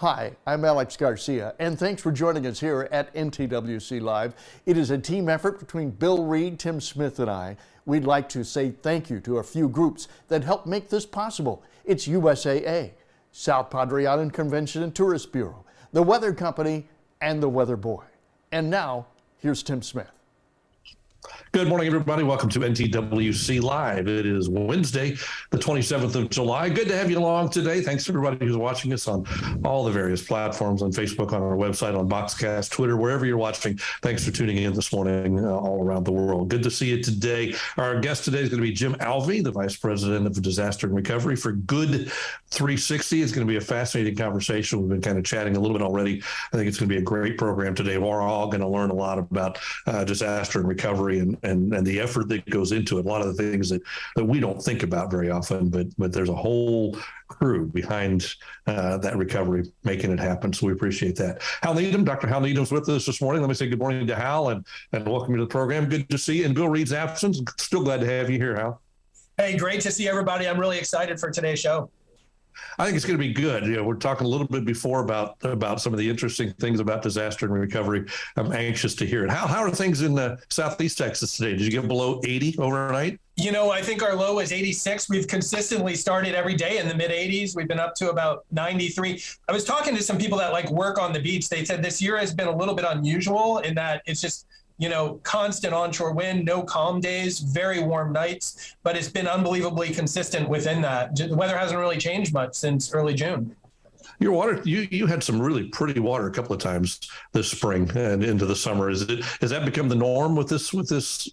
Hi, I'm Alex Garcia, and thanks for joining us here at NTWC Live. It is a team effort between Bill Reed, Tim Smith, and I. We'd like to say thank you to a few groups that helped make this possible. It's USAA, South Padre Island Convention and Tourist Bureau, the Weather Company, and the Weather Boy. And now, here's Tim Smith. Good morning, everybody. Welcome to NTWC Live. It is Wednesday, the 27th of July. Good to have you along today. Thanks to everybody who's watching us on all the various platforms, on Facebook, on our website, on Boxcast, Twitter, wherever you're watching. Thanks for tuning in this morning all around the world. Good to see you today. Our guest today is going to be Jim Alvey, the Vice President of Disaster and Recovery for Good 360. It's going to be a fascinating conversation. We've been kind of chatting a little bit already. I think it's going to be a great program today. We're all going to learn a lot about disaster and recovery and the effort that goes into it. A lot of the things that we don't think about very often, but there's a whole crew behind that recovery making it happen. So we appreciate that. Hal Needham, Dr. Hal Needham's with us this morning. Let me say good morning to Hal and welcome you to the program. Good to see you. In Bill Reed's absence, still glad to have you here, Hal. Hey, great to see everybody. I'm really excited for today's show. I think it's going to be good. You know, we're talking a little bit before about some of the interesting things about disaster and recovery. I'm anxious to hear it. How are things in Southeast Texas today? Did you get below 80 overnight? You know, I think our low is 86. We've consistently started every day in the mid 80s. We've been up to about 93. I was talking to some people that work on the beach. They said this year has been a little bit unusual in that it's just, you know, constant onshore wind, no calm days, very warm nights, but it's been unbelievably consistent within that. The weather hasn't really changed much since early June. Your water, you had some really pretty water a couple of times this spring and into the summer. Has that become the norm with this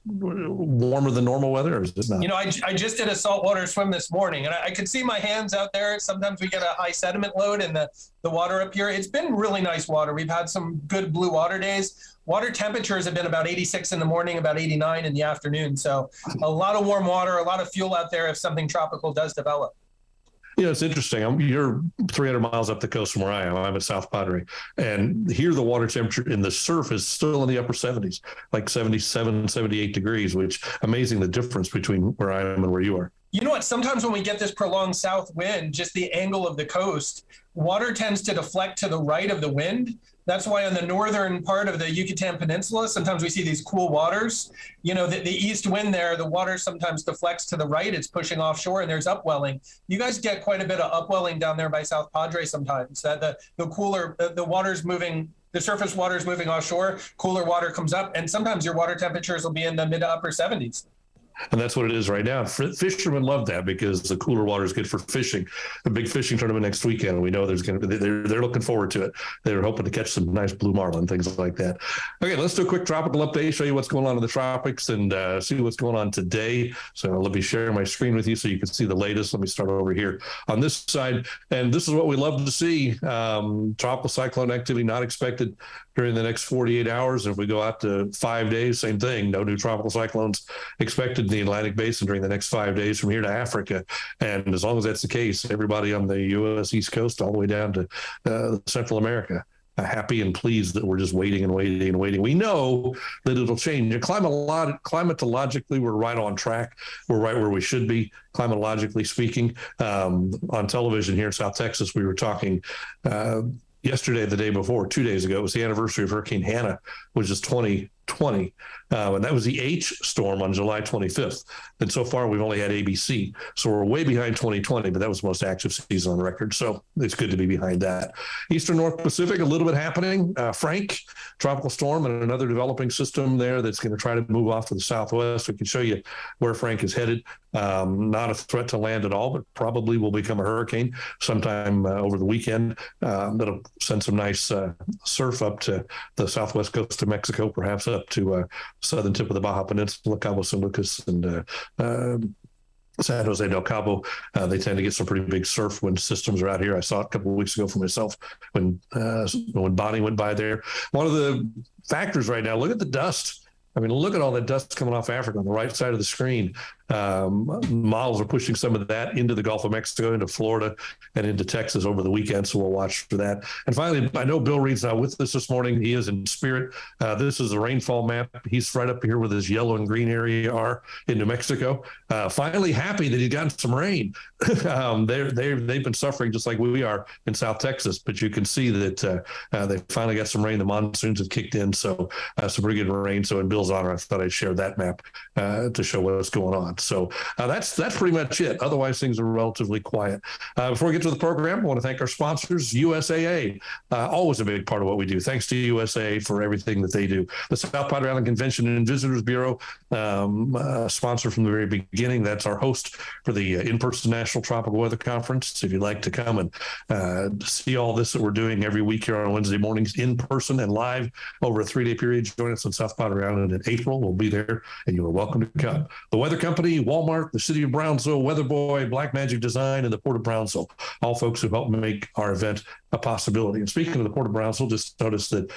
warmer than normal weather, or is it not? You know, I just did a saltwater swim this morning, and I could see my hands out there. Sometimes we get a high sediment load in the water up here. It's been really nice water. We've had some good blue water days. Water temperatures have been about 86 in the morning, about 89 in the afternoon. So a lot of warm water, a lot of fuel out there if something tropical does develop. You know, it's interesting. You're 300 miles up the coast from where I am. I'm at South Padre. And here the water temperature in the surf is still in the upper 70s, like 77, 78 degrees, which amazing the difference between where I am and where you are. You know what? Sometimes when we get this prolonged south wind, just the angle of the coast, water tends to deflect to the right of the wind. That's why on the northern part of the Yucatan Peninsula, sometimes we see these cool waters. You know, the east wind there, the water sometimes deflects to the right. It's pushing offshore and there's upwelling. You guys get quite a bit of upwelling down there by South Padre sometimes. That the cooler, the water's moving, the surface water is moving offshore, cooler water comes up, and sometimes your water temperatures will be in the mid to upper 70s. And that's what it is right now. Fishermen love that because the cooler water is good for fishing. A big fishing tournament next weekend. We know there's going to be, they're looking forward to it. They're hoping to catch some nice blue marlin, things like that. Okay, let's do a quick tropical update, show you what's going on in the tropics and see what's going on today. So let me share my screen with you so you can see the latest. Let me start over here on this side. And this is what we love to see. Tropical cyclone activity not expected during the next 48 hours. If we go out to 5 days, same thing. No new tropical cyclones expected in the Atlantic Basin during the next 5 days from here to Africa. And as long as that's the case, everybody on the U.S. East Coast all the way down to Central America, happy and pleased that we're just waiting and waiting and waiting. We know that it'll change. Climatologically, we're right on track. We're right where we should be, climatologically speaking. On television here in South Texas, we were talking yesterday, the day before, 2 days ago, it was the anniversary of Hurricane Hannah, which is 2020. And that was the H storm on July 25th. And so far, we've only had ABC. So we're way behind 2020, but that was the most active season on record. So it's good to be behind that. Eastern North Pacific, a little bit happening. Frank, tropical storm and another developing system there that's going to try to move off to the southwest. We can show you where Frank is headed. Not a threat to land at all, but probably will become a hurricane sometime over the weekend. That'll send some nice surf up to the southwest coast of Mexico, perhaps up to southern tip of the Baja Peninsula, Cabo San Lucas, and San Jose del Cabo. They tend to get some pretty big surf when systems are out here. I saw it a couple of weeks ago for myself when Bonnie went by there. One of the factors right now, look at the dust I mean, look at all that dust coming off Africa on the right side of the screen. Models are pushing some of that into the Gulf of Mexico, into Florida, and into Texas over the weekend, so we'll watch for that. And finally, I know Bill Reed's not with us this morning. He is in spirit. This is the rainfall map. He's right up here where his yellow and green area are in New Mexico. Finally happy that he's gotten some rain. They've been suffering just like we are in South Texas, but you can see that they finally got some rain. The monsoons have kicked in, so some pretty good rain. So in Bill's honor, I thought I'd share that map to show what's going on. So that's pretty much it. Otherwise, things are relatively quiet. Before we get to the program, I want to thank our sponsors, USAA, always a big part of what we do. Thanks to USAA for everything that they do. The South Padre Island Convention and Visitors Bureau, sponsor from the very beginning. That's our host for the in-person National Tropical Weather Conference. If you'd like to come and see all this that we're doing every week here on Wednesday mornings in person and live over a 3-day period, join us on South Padre Island in April. We'll be there, and you are welcome to come. The Weather Company, Walmart, the City of Brownsville, Weather Boy, Black Magic Design, and the Port of Brownsville, all folks who helped make our event a possibility. And speaking of the Port of Brownsville, just noticed that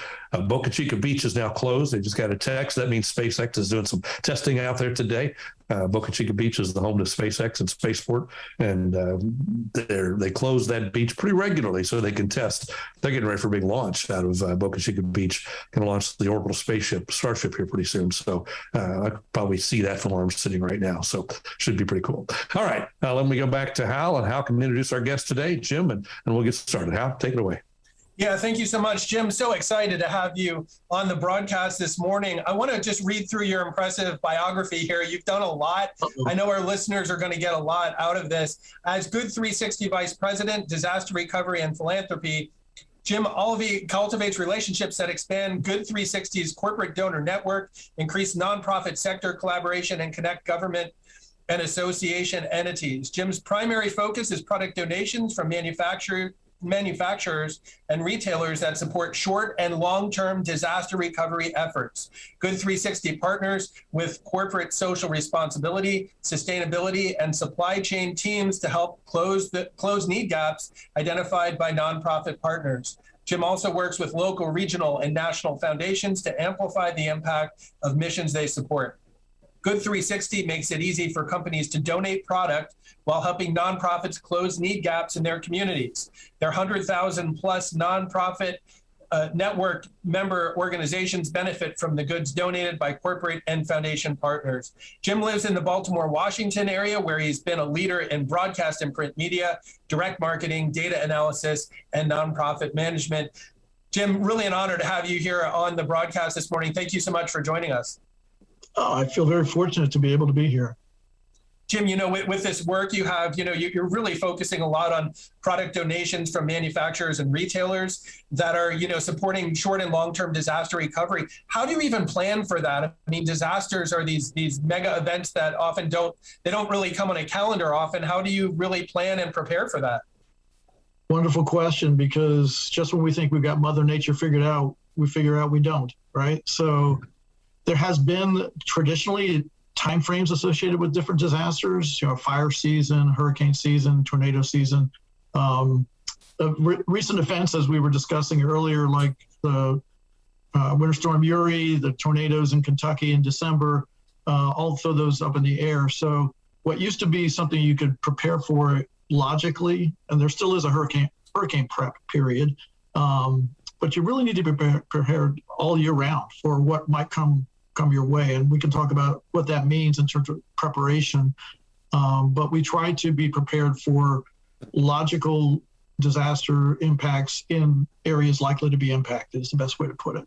Boca Chica Beach is now closed. They just got a text. That means SpaceX is doing some testing out there today. Boca Chica Beach is the home to SpaceX and Spaceport, and they close that beach pretty regularly so they can test. They're getting ready for a big launch out of Boca Chica Beach. Going to launch the orbital Starship here pretty soon. So I could probably see that from where I'm sitting right now. So should be pretty cool. All right, let me go back to Hal, and Hal can introduce our guest today, Jim, and we'll get started. Hal, take it away. Yeah, thank you so much, Jim. So excited to have you on the broadcast this morning. I want to just read through your impressive biography here. You've done a lot. I know our listeners are going to get a lot out of this. As Good 360 Vice President, Disaster Recovery and Philanthropy, Jim Alvey cultivates relationships that expand Good 360's corporate donor network, increase nonprofit sector collaboration, and connect government and association entities. Jim's primary focus is product donations from manufacturers and retailers that support short and long-term disaster recovery efforts. Good 360 partners with corporate social responsibility, sustainability, and supply chain teams to help close need gaps identified by nonprofit partners. Jim also works with local, regional, and national foundations to amplify the impact of missions they support. Good 360 makes it easy for companies to donate product while helping nonprofits close need gaps in their communities. Their 100,000 plus nonprofit network member organizations benefit from the goods donated by corporate and foundation partners. Jim lives in the Baltimore, Washington area, where he's been a leader in broadcast and print media, direct marketing, data analysis, and nonprofit management. Jim, really an honor to have you here on the broadcast this morning. Thank you so much for joining us. Oh, I feel very fortunate to be able to be here. Jim, with this work you have, you're really focusing a lot on product donations from manufacturers and retailers that are, supporting short and long-term disaster recovery. How do you even plan for that? I mean, disasters are these mega events that often don't really come on a calendar often. How do you really plan and prepare for that? Wonderful question, because just when we think we've got Mother Nature figured out, we figure out we don't, right? So there has been traditionally timeframes associated with different disasters, fire season, hurricane season, tornado season. Recent events, as we were discussing earlier, like the Winter Storm Uri, the tornadoes in Kentucky in December, all throw those up in the air. So what used to be something you could prepare for logically, and there still is a hurricane prep period, but you really need to be prepared all year round for what might come your way. And we can talk about what that means in terms of preparation. But we try to be prepared for logical disaster impacts in areas likely to be impacted is the best way to put it.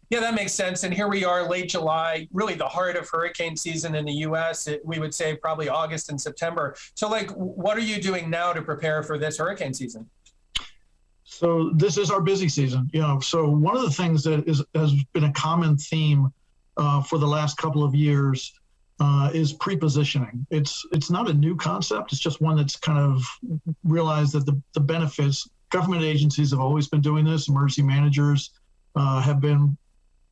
Yeah, that makes sense. And here we are, late July, really the heart of hurricane season in the U.S. We would say probably August and September. So what are you doing now to prepare for this hurricane season? So this is our busy season. So one of the things that has been a common theme for the last couple of years is pre-positioning. It's not a new concept. It's just one that's kind of realized that the benefits, government agencies have always been doing this. Emergency managers have been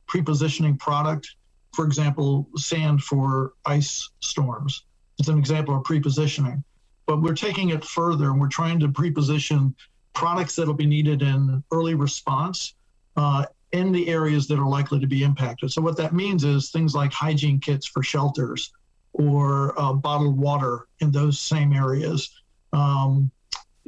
pre-positioning product. For example, sand for ice storms. It's an example of pre-positioning. But we're taking it further, and we're trying to pre-position products that'll be needed in early response in the areas that are likely to be impacted. So what that means is things like hygiene kits for shelters or bottled water in those same areas.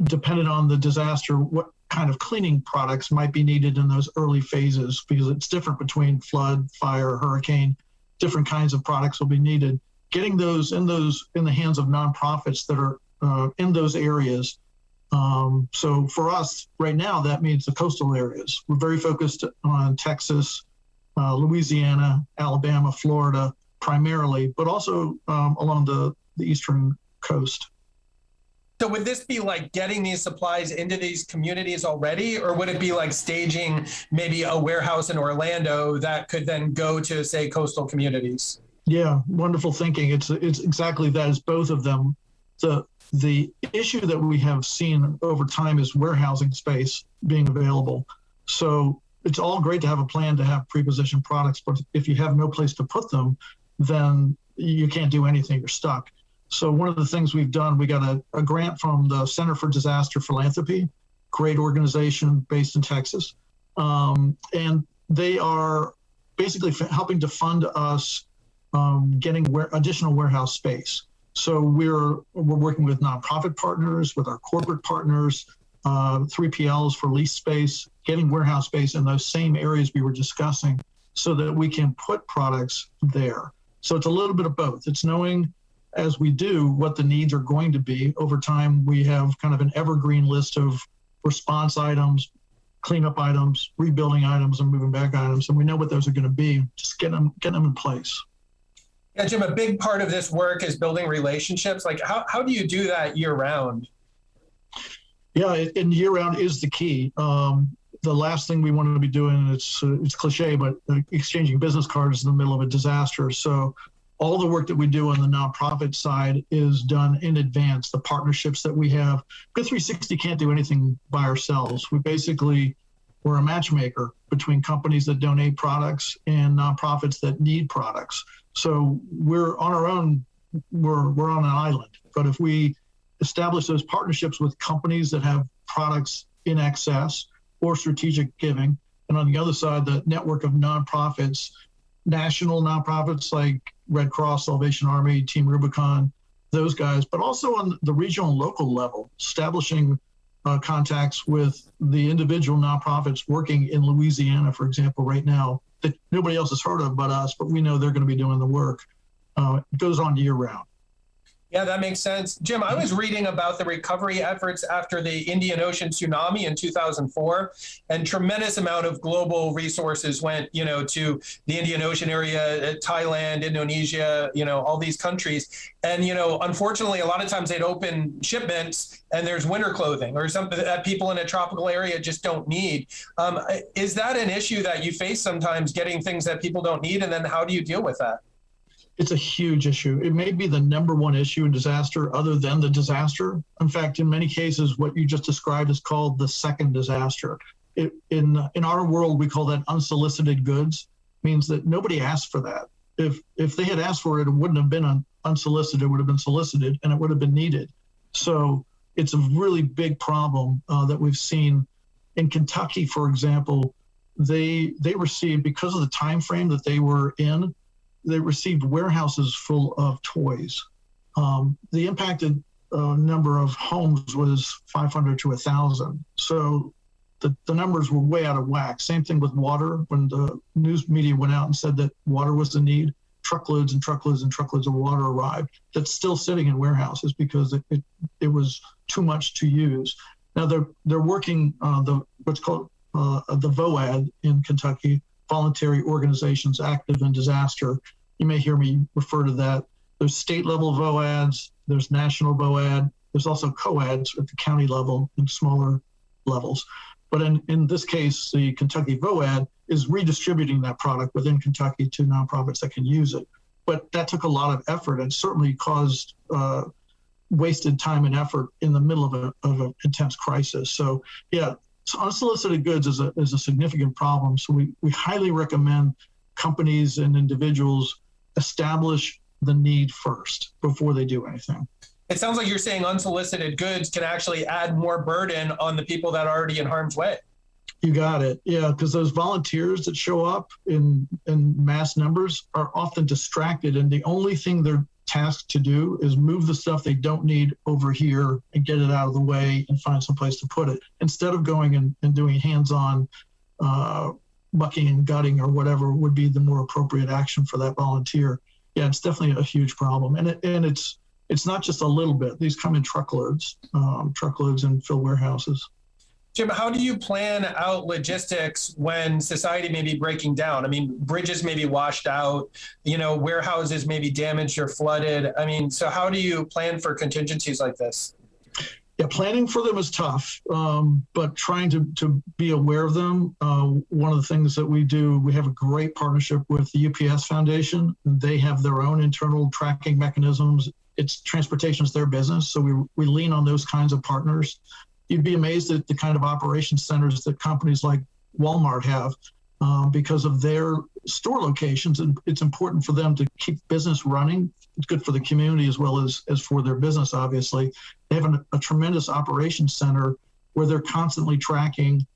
Depending on the disaster, what kind of cleaning products might be needed in those early phases, because it's different between flood, fire, hurricane. Different kinds of products will be needed. Getting those in the hands of nonprofits that are in those areas. So for us right now, that means the coastal areas. We're very focused on Texas, Louisiana, Alabama, Florida primarily, but also along the eastern coast. So would this be like getting these supplies into these communities already, or would it be like staging maybe a warehouse in Orlando that could then go to, say, coastal communities? Yeah, wonderful thinking. It's exactly that. It's both of them. The issue that we have seen over time is warehousing space being available. So it's all great to have a plan to have pre-positioned products, but if you have no place to put them, then you can't do anything. You're stuck. So one of the things we've done, we got a grant from the Center for Disaster Philanthropy, great organization based in Texas. And they are basically helping to fund us getting additional warehouse space. So we're working with nonprofit partners, with our corporate partners, 3PLs for lease space, getting warehouse space in those same areas we were discussing so that we can put products there. So it's a little bit of both. It's knowing as we do what the needs are going to be. Over time, we have kind of an evergreen list of response items, cleanup items, rebuilding items, and moving back items. And we know what those are going to be, just get them in place. Yeah, Jim, a big part of this work is building relationships. Like how do you do that year round? Yeah, and year round is the key. The last thing we want to be doing, it's cliche, but exchanging business cards in the middle of a disaster. So all the work that we do on the nonprofit side is done in advance. The partnerships that we have, Good 360 can't do anything by ourselves. We're a matchmaker between companies that donate products and nonprofits that need products. So we're on our own, we're on an island. But if we establish those partnerships with companies that have products in excess or strategic giving, and on the other side, the network of nonprofits, national nonprofits like Red Cross, Salvation Army, Team Rubicon, those guys, but also on the regional and local level, establishing contacts with the individual nonprofits working in Louisiana, for example, right now, that nobody else has heard of but us, but we know they're going to be doing the work. It goes on year round. Yeah, that makes sense. Jim, I was reading about the recovery efforts after the Indian Ocean tsunami in 2004, and tremendous amount of global resources went, to the Indian Ocean area, Thailand, Indonesia, all these countries. And, unfortunately, a lot of times they'd open shipments and there's winter clothing or something that people in a tropical area just don't need. Is that an issue that you face sometimes, getting things that people don't need? And then how do you deal with that? It's a huge issue. It may be the number one issue in disaster other than the disaster. In fact, in many cases, what you just described is called the second disaster. In our world, we call that unsolicited goods, means that nobody asked for that. If they had asked for it, it wouldn't have been unsolicited, it would have been solicited, and it would have been needed. So it's a really big problem that we've seen. In Kentucky, for example, they received, because of the time frame that they were in, they received warehouses full of toys. The impacted number of homes was 500 to 1,000. So the numbers were way out of whack. Same thing with water. When the news media went out and said that water was the need, truckloads and truckloads and truckloads of water arrived. That's still sitting in warehouses because it was too much to use. Now they're working what's called the VOAD in Kentucky, Voluntary Organizations Active in Disaster. You may hear me refer to that. There's state level VOADs, there's national VOAD, there's also COADs at the county level and smaller levels. But in this case, the Kentucky VOAD is redistributing that product within Kentucky to nonprofits that can use it. But that took a lot of effort and certainly caused wasted time and effort in the middle of an intense crisis. So yeah, unsolicited goods is a significant problem. So we highly recommend companies and individuals establish the need first before they do anything. It sounds like you're saying unsolicited goods can actually add more burden on the people that are already in harm's way. You got it. Yeah, because those volunteers that show up in mass numbers are often distracted, and the only thing they're tasked to do is move the stuff they don't need over here and get it out of the way and find some place to put it, instead of going and doing hands-on mucking and gutting or whatever would be the more appropriate action for that volunteer. Yeah, it's definitely a huge problem, and it's not just a little bit. These come in truckloads and fill warehouses. Jim, how do you plan out logistics when society may be breaking down? I mean, bridges may be washed out, warehouses may be damaged or flooded. I mean, so how do you plan for contingencies like this? Yeah, planning for them is tough, but trying to be aware of them. One of the things that we do, we have a great partnership with the UPS Foundation. They have their own internal tracking mechanisms. Transportation is their business, so we lean on those kinds of partners. You'd be amazed at the kind of operations centers that companies like Walmart have because of their store locations. And it's important for them to keep business running. It's good for the community as well as for their business, obviously. They have a tremendous operations center where they're constantly tracking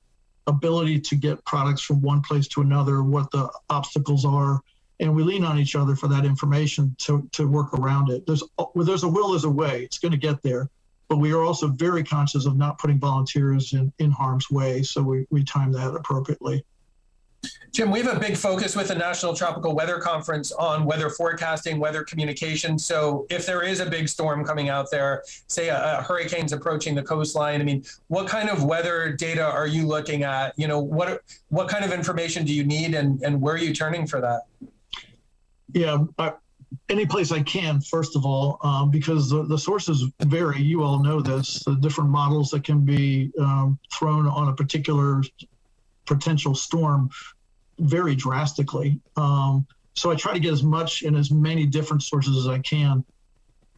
ability to get products from one place to another, what the obstacles are. And we lean on each other for that information to work around it. There's a will, there's a way. It's going to get there. But we are also very conscious of not putting volunteers in harm's way, so we time that appropriately. Jim, we have a big focus with the National Tropical Weather Conference on weather forecasting, weather communication. So if there is a big storm coming out there, say a hurricane's approaching the coastline, I mean, what kind of weather data are you looking at? What kind of information do you need, and where are you turning for that? Yeah, any place I can, first of all, because the sources vary. You all know this, the different models that can be thrown on a particular potential storm vary drastically. So I try to get as much in as many different sources as I can.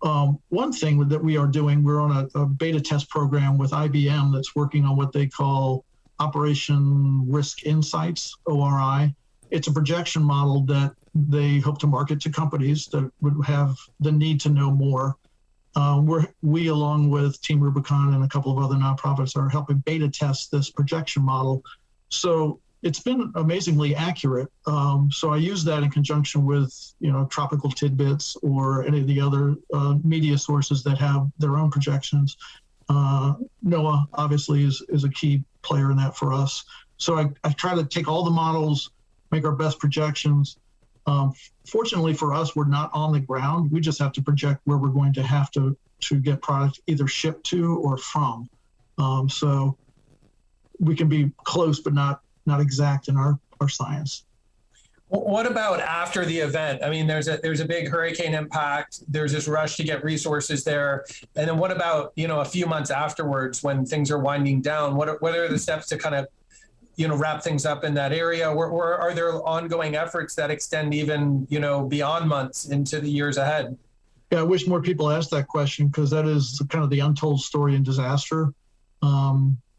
One thing that we are doing, we're on a beta test program with IBM that's working on what they call Operation Risk Insights, ORI. It's a projection model that they hope to market to companies that would have the need to know more. We, along with Team Rubicon and a couple of other nonprofits, are helping beta test this projection model. So it's been amazingly accurate. So I use that in conjunction with, Tropical Tidbits or any of the other media sources that have their own projections. NOAA obviously is a key player in that for us. So I try to take all the models, make our best projections. Fortunately for us, we're not on the ground. We just have to project where we're going to have to get product either shipped to or from. So we can be close, but not exact in our science. What about after the event? I mean, there's a big hurricane impact. There's this rush to get resources there. And then what about, a few months afterwards when things are winding down? What are the steps to kind of wrap things up in that area? Or are there ongoing efforts that extend even, beyond months into the years ahead? Yeah, I wish more people asked that question because that is kind of the untold story in disaster.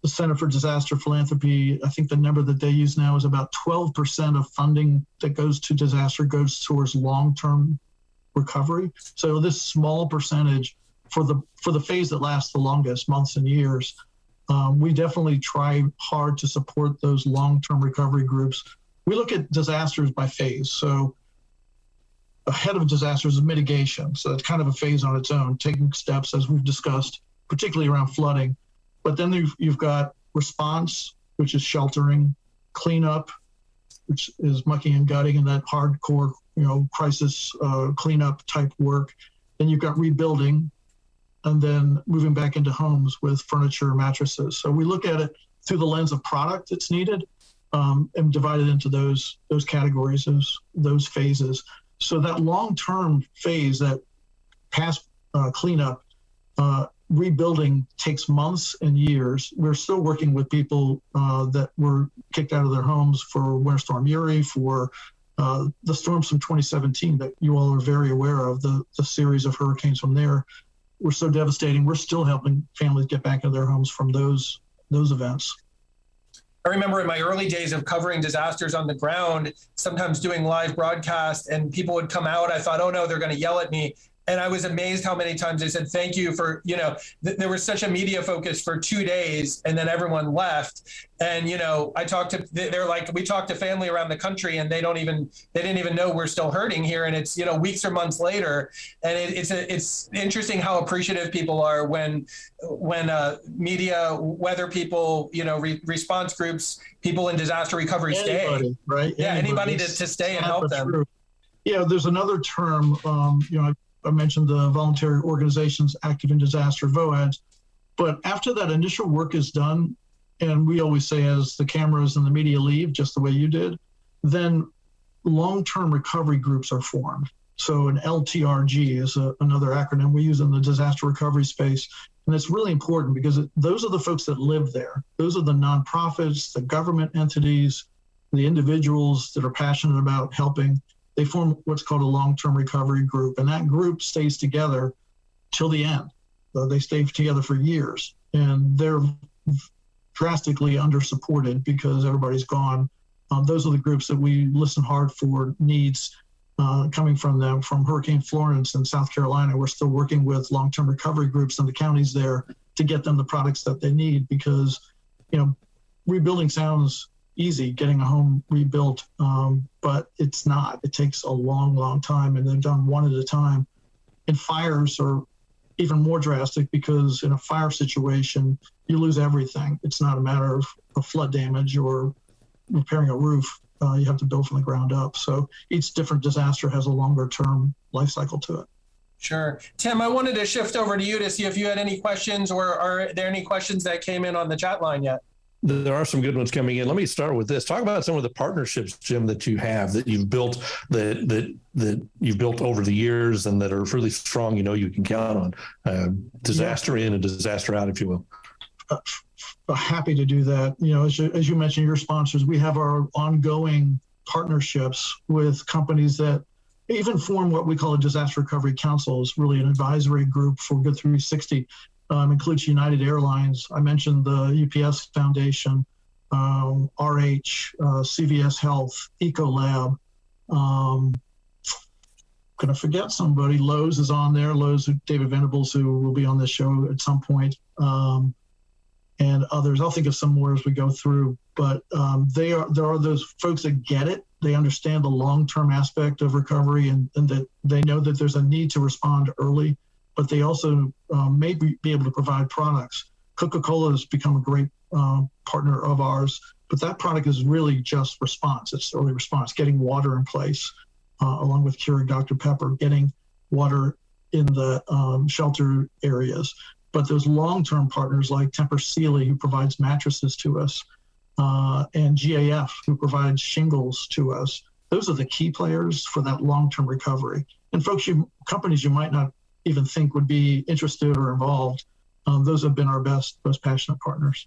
The Center for Disaster Philanthropy, I think the number that they use now is about 12% of funding that goes to disaster goes towards long-term recovery. So this small percentage for the phase that lasts the longest, months and years, we definitely try hard to support those long-term recovery groups. We look at disasters by phase. So ahead of disasters is mitigation. So it's kind of a phase on its own, taking steps, as we've discussed, particularly around flooding. But then you've got response, which is sheltering, cleanup, which is mucking and gutting and that hardcore, crisis cleanup type work. Then you've got rebuilding, and then moving back into homes with furniture, mattresses. So we look at it through the lens of product that's needed, and divide it into those categories, those phases. So that long-term phase, that past cleanup, rebuilding takes months and years. We're still working with people that were kicked out of their homes for Winter Storm Uri, for the storms from 2017 that you all are very aware of, the series of hurricanes from there were so devastating. We're still helping families get back into their homes from those events. I remember in my early days of covering disasters on the ground, sometimes doing live broadcasts, and people would come out. I thought, oh no, they're going to yell at me. And I was amazed how many times they said, thank you for, there was such a media focus for 2 days and then everyone left. And, I talked to, they're like, we talked to family around the country and they didn't even know we're still hurting here. And it's, weeks or months later. And it's interesting how appreciative people are when media, weather people, response groups, people in disaster recovery stay. Right? Yeah, anybody to stay and help them. True. Yeah, there's another term, I mentioned the voluntary organizations active in disaster, VOADs. But after that initial work is done, and we always say as the cameras and the media leave, just the way you did, then long-term recovery groups are formed. So an LTRG is another acronym we use in the disaster recovery space. And it's really important because those are the folks that live there. Those are the nonprofits, the government entities, the individuals that are passionate about helping. They form what's called a long-term recovery group, and that group stays together till the end. So they stay together for years, and they're drastically under-supported because everybody's gone. Those are the groups that we listen hard for needs coming from them. From Hurricane Florence in South Carolina, we're still working with long-term recovery groups in the counties there to get them the products that they need because, rebuilding sounds easy, getting a home rebuilt, but it's not. It takes a long, long time, and they're done one at a time. And fires are even more drastic because in a fire situation, you lose everything. It's not a matter of flood damage or repairing a roof. You have to build from the ground up. So each different disaster has a longer term life cycle to it. Sure. Tim, I wanted to shift over to you to see if you had any questions, or are there any questions that came in on the chat line yet? There are some good ones coming in. Let me start with this. Talk about some of the partnerships, Jim, that you have, that you've built, that you've built over the years and that are really strong, you can count on. Disaster in and disaster out, if you will. Happy to do that. As you mentioned, your sponsors, we have our ongoing partnerships with companies that even form what we call a disaster recovery council. Is really an advisory group for Good 360. Includes United Airlines. I mentioned the UPS Foundation, RH, CVS Health, Ecolab. Going to forget somebody. Lowe's is on there. Lowe's, David Venables, who will be on this show at some point, and others. I'll think of some more as we go through. But there are those folks that get it. They understand the long-term aspect of recovery, and that they know that there's a need to respond early. But they also may be able to provide products. Coca-Cola has become a great partner of ours, but that product is really just response. It's early response, getting water in place, along with Keurig Dr. Pepper, getting water in the shelter areas. But those long-term partners like Tempur Sealy, who provides mattresses to us, and GAF, who provides shingles to us, those are the key players for that long-term recovery. And folks, companies you might not even think would be interested or involved, those have been our most passionate partners.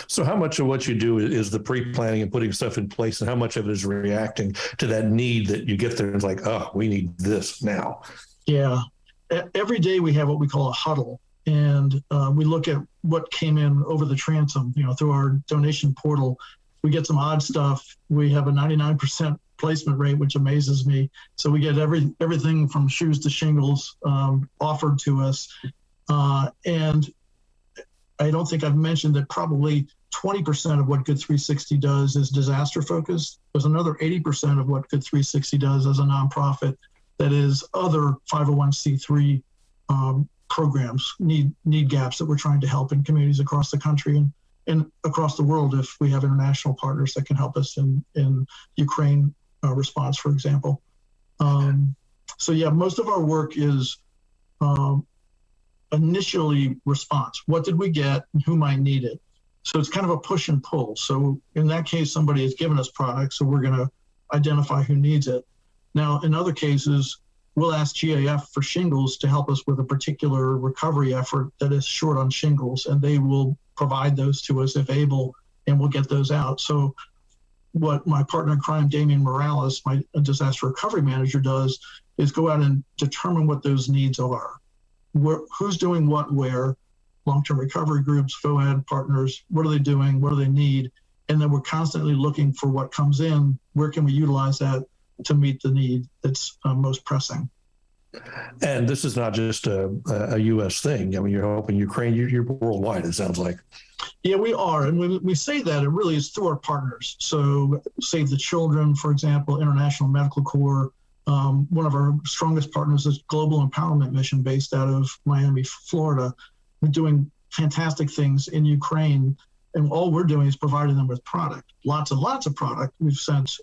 So how much of what you do is the pre-planning and putting stuff in place, and how much of it is reacting to that need that you get there and it's like, oh, we need this now? Yeah. Every day we have what we call a huddle, and we look at what came in over the transom, through our donation portal. We get some odd stuff. We have a 99% placement rate, which amazes me. So we get everything from shoes to shingles offered to us. And I don't think I've mentioned that probably 20% of what Good 360 does is disaster focused. There's another 80% of what Good 360 does as a nonprofit that is other 501c3 programs, need gaps that we're trying to help in communities across the country and across the world if we have international partners that can help us in Ukraine response, for example. So yeah, most of our work is initially response. What did we get and who might need it? So it's kind of a push and pull. So in that case, somebody has given us products, so we're going to identify who needs it. Now, in other cases, we'll ask GAF for shingles to help us with a particular recovery effort that is short on shingles, and they will provide those to us if able, and we'll get those out. So what my partner in crime, Damian Morales, my disaster recovery manager, does is go out and determine what those needs are. Who's doing what where, long-term recovery groups, FOAD partners, what are they doing, what do they need? And then we're constantly looking for what comes in, where can we utilize that to meet the need that's most pressing. And this is not just a U.S. thing. I mean, you're helping Ukraine. You're worldwide, it sounds like. Yeah, we are. And when we say that, it really is through our partners. So Save the Children, for example, International Medical Corps. One of our strongest partners is Global Empowerment Mission based out of Miami, Florida. We're doing fantastic things in Ukraine. And all we're doing is providing them with product, lots and lots of product. We've sent,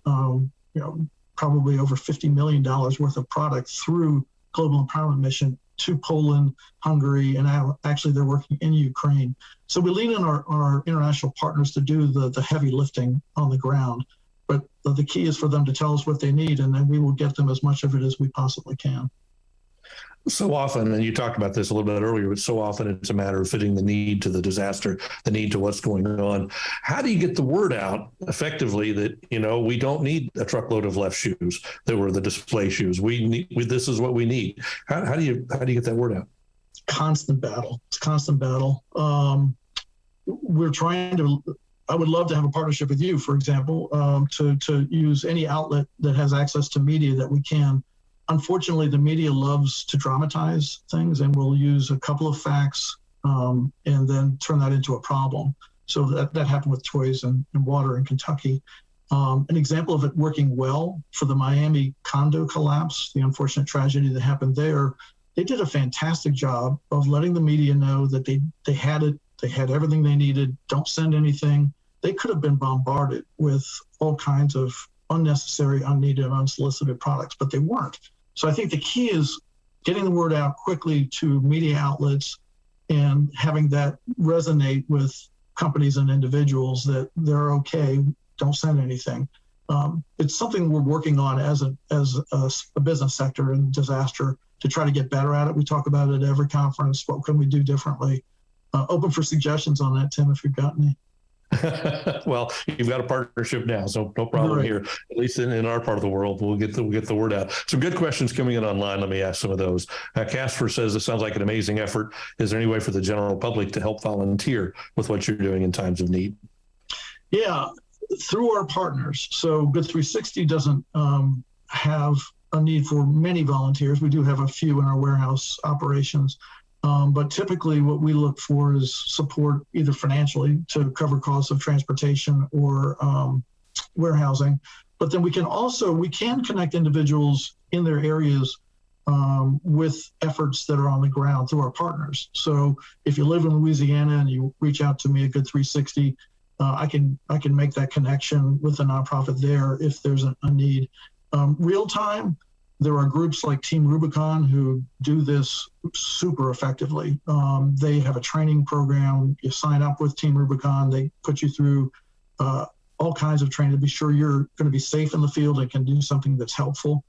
probably over $50 million worth of product through Global Empowerment Mission to Poland, Hungary, and now actually they're working in Ukraine. So we lean on our international partners to do the heavy lifting on the ground. But the key is for them to tell us what they need, and then we will get them as much of it as we possibly can. So often, and you talked about this a little bit earlier, but so often it's a matter of fitting the need to the disaster, the need to what's going on. How do you get the word out effectively that, we don't need a truckload of left shoes that were the display shoes? This is what we need. How do you get that word out? Constant battle. It's constant battle. We're trying to. I would love to have a partnership with you, for example, to use any outlet that has access to media that we can. Unfortunately, the media loves to dramatize things, and will use a couple of facts and then turn that into a problem. So that happened with toys and water in Kentucky. An example of it working well for the Miami condo collapse, the unfortunate tragedy that happened there, they did a fantastic job of letting the media know that they had it, they had everything they needed, don't send anything. They could have been bombarded with all kinds of unnecessary, unneeded, unsolicited products, but they weren't. So I think the key is getting the word out quickly to media outlets and having that resonate with companies and individuals that they're okay, don't send anything. It's something we're working on as a business sector in disaster to try to get better at it. We talk about it at every conference. What can we do differently? Open for suggestions on that, Tim, if you've got any. Well, you've got a partnership now, so no problem Right. here. At least in our part of the world, we'll get the word out. Some good questions coming in online. Let me ask some of those. Casper says, this sounds like an amazing effort. Is there any way for the general public to help volunteer with what you're doing in times of need? Yeah, through our partners. So Good 360 doesn't have a need for many volunteers. We do have a few in our warehouse operations. But typically what we look for is support either financially to cover costs of transportation or warehousing. But then we can connect individuals in their areas with efforts that are on the ground through our partners. So if you live in Louisiana and you reach out to me at Good 360, I can make that connection with a nonprofit there if there's a need. Real time, there are groups like Team Rubicon who do this super effectively. They have a training program. You sign up with Team Rubicon. They put you through all kinds of training to be sure you're going to be safe in the field and can do something that's helpful.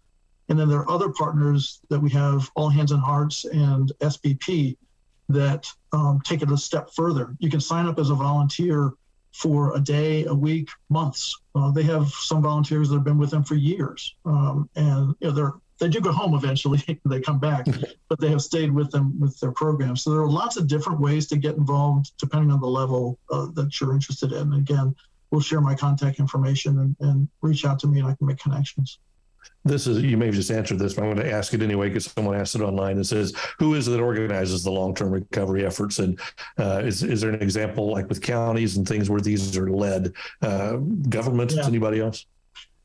And then there are other partners that we have, All Hands and Hearts and SBP, that take it a step further. You can sign up as a volunteer for a day, a week, months. They have some volunteers that have been with them for years, and they do go home eventually. They come back, but they have stayed with them with their program. So there are lots of different ways to get involved depending on the level that you're interested in. And again, we'll share my contact information and reach out to me, and I can make connections. You may have just answered this, but I'm going to ask it anyway because someone asked it online. It says, who is it that organizes the long-term recovery efforts? And is there an example like with counties and things where these are led? Governments, yeah. Anybody else?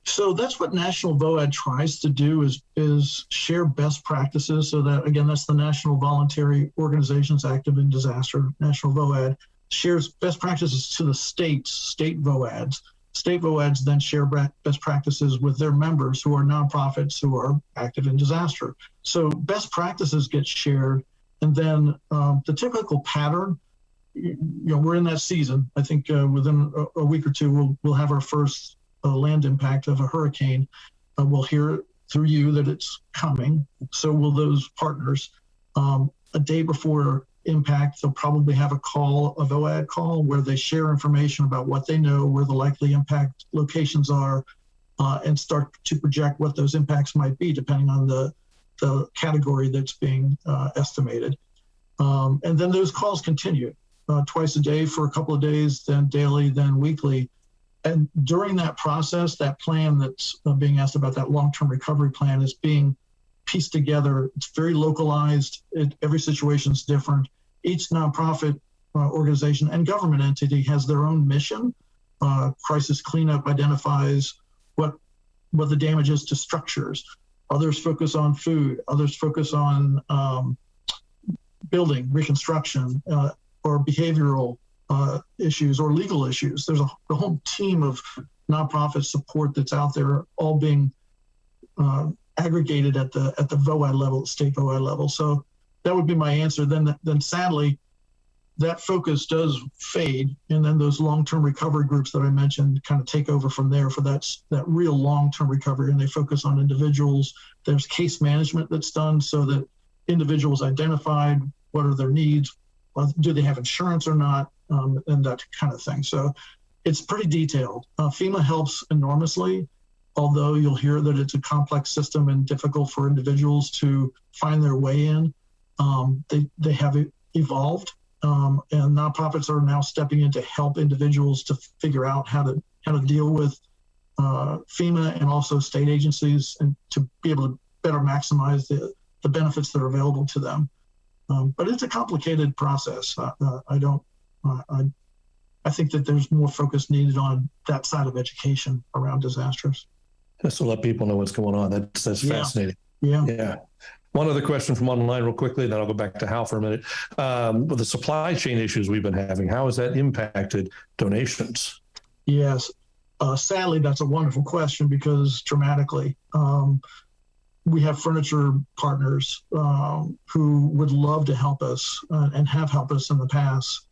So that's what National VOAD tries to do is share best practices. So that, again, that's the National Voluntary Organizations Active in Disaster. National VOAD shares best practices to the state VOADs. State VOADs then share best practices with their members who are nonprofits who are active in disaster. So best practices get shared, and then the typical pattern, we're in that season. I think within a week or two, we'll have our first land impact of a hurricane. We'll hear through you that it's coming. So will those partners. A day before impact, they'll probably have a VOAD call, where they share information about what they know, where the likely impact locations are, and start to project what those impacts might be depending on the category that's being estimated. And then those calls continue twice a day for a couple of days, then daily, then weekly. And during that process, that plan that's being asked about, that long-term recovery plan, is being pieced together. It's very localized. Every situation is different. Each nonprofit organization and government entity has their own mission. Crisis cleanup identifies what the damage is to structures. Others focus on food. Others focus on building, reconstruction, or behavioral issues or legal issues. There's a whole team of nonprofit support that's out there, all being aggregated at the VOI level, state VOI level. So that would be my answer. Then sadly, that focus does fade, and then those long-term recovery groups that I mentioned kind of take over from there for that real long-term recovery, and they focus on individuals. There's case management that's done so that individuals identified what are their needs, do they have insurance or not, and that kind of thing. So it's pretty detailed. FEMA helps enormously, although you'll hear that it's a complex system and difficult for individuals to find their way in. They have evolved. And nonprofits are now stepping in to help individuals to figure out how to deal with FEMA and also state agencies, and to be able to better maximize the benefits that are available to them. But it's a complicated process. I think that there's more focus needed on that side of education around disasters. Just to let people know what's going on. That's fascinating. Yeah. One other question from online real quickly, then I'll go back to Hal for a minute. With the supply chain issues we've been having, how has that impacted donations? Yes. Sadly, that's a wonderful question, because dramatically, we have furniture partners who would love to help us and have helped us in the past,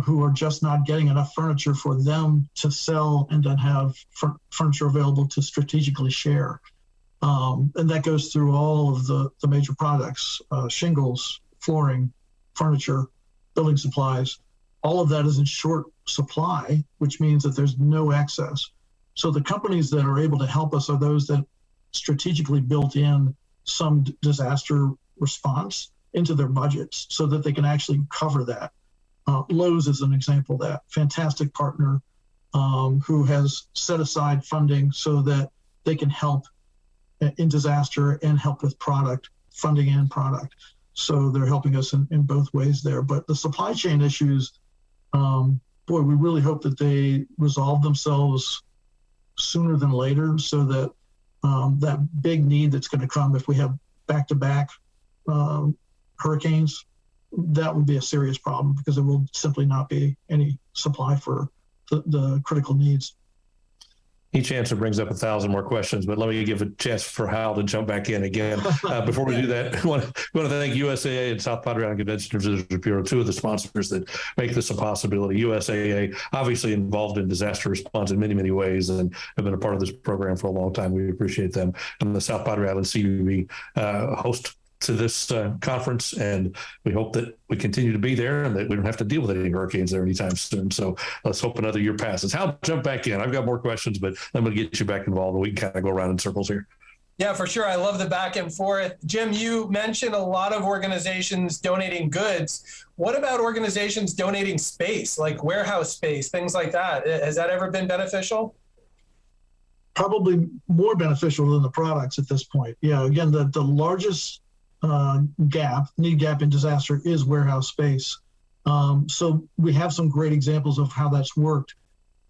who are just not getting enough furniture for them to sell and then have furniture available to strategically share. And that goes through all of the major products, shingles, flooring, furniture, building supplies. All of that is in short supply, which means that there's no excess. So the companies that are able to help us are those that strategically built in some disaster response into their budgets so that they can actually cover that. Lowe's is an example of that. Fantastic partner who has set aside funding so that they can help in disaster and help with product, funding and product. So they're helping us in both ways there. But the supply chain issues, we really hope that they resolve themselves sooner than later, so that that big need that's going to come if we have back-to-back hurricanes, that would be a serious problem, because there will simply not be any supply for the critical needs. Each answer brings up 1,000 more questions, but let me give a chance for Hal to jump back in again. Before we do that, we want to thank USAA and South Padre Island Convention and Visitors Bureau, two of the sponsors that make this a possibility. USAA, obviously involved in disaster response in many, many ways, and have been a part of this program for a long time. We appreciate them. And the South Padre Island CUB host to this conference, and we hope that we continue to be there and that we don't have to deal with any hurricanes there anytime soon. So let's hope another year passes. Hal, jump back in. I've got more questions, but I'm going to get you back involved, and we can kind of go around in circles here. Yeah, for sure. I love the back and forth. Jim, you mentioned a lot of organizations donating goods. What about organizations donating space, like warehouse space, things like that? Has that ever been beneficial? Probably more beneficial than the products at this point. Yeah, again, the largest need gap in disaster is warehouse space. So we have some great examples of how that's worked.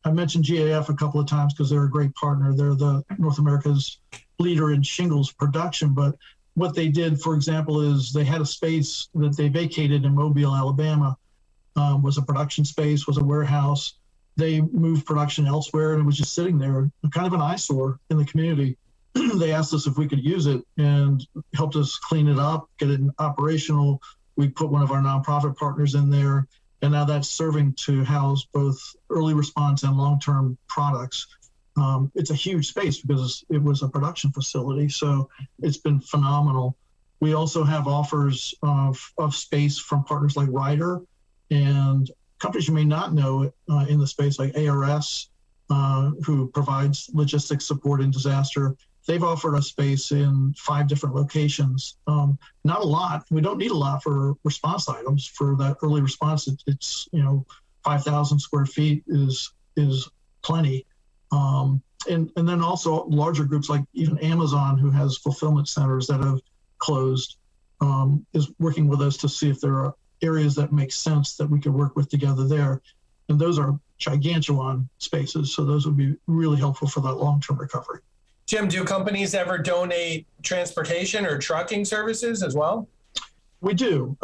I mentioned GAF a couple of times because they're a great partner. They're the North America's leader in shingles production. But what they did, for example, is they had a space that they vacated in Mobile, Alabama, was a production space, was a warehouse. They moved production elsewhere, and it was just sitting there, kind of an eyesore in the community. They asked us if we could use it and helped us clean it up, get it operational. We put one of our nonprofit partners in there, and now that's serving to house both early response and long-term products. It's a huge space because it was a production facility, so it's been phenomenal. We also have offers of space from partners like Ryder and companies you may not know in the space, like ARS, who provides logistics support in disaster. They've offered us space in 5 different locations. Not a lot. We don't need a lot for response items. For that early response, it's 5,000 square feet is plenty. and then also larger groups like even Amazon, who has fulfillment centers that have closed, is working with us to see if there are areas that make sense that we could work with together there. And those are gigantuan spaces, so those would be really helpful for that long-term recovery. Jim, do companies ever donate transportation or trucking services as well? We do.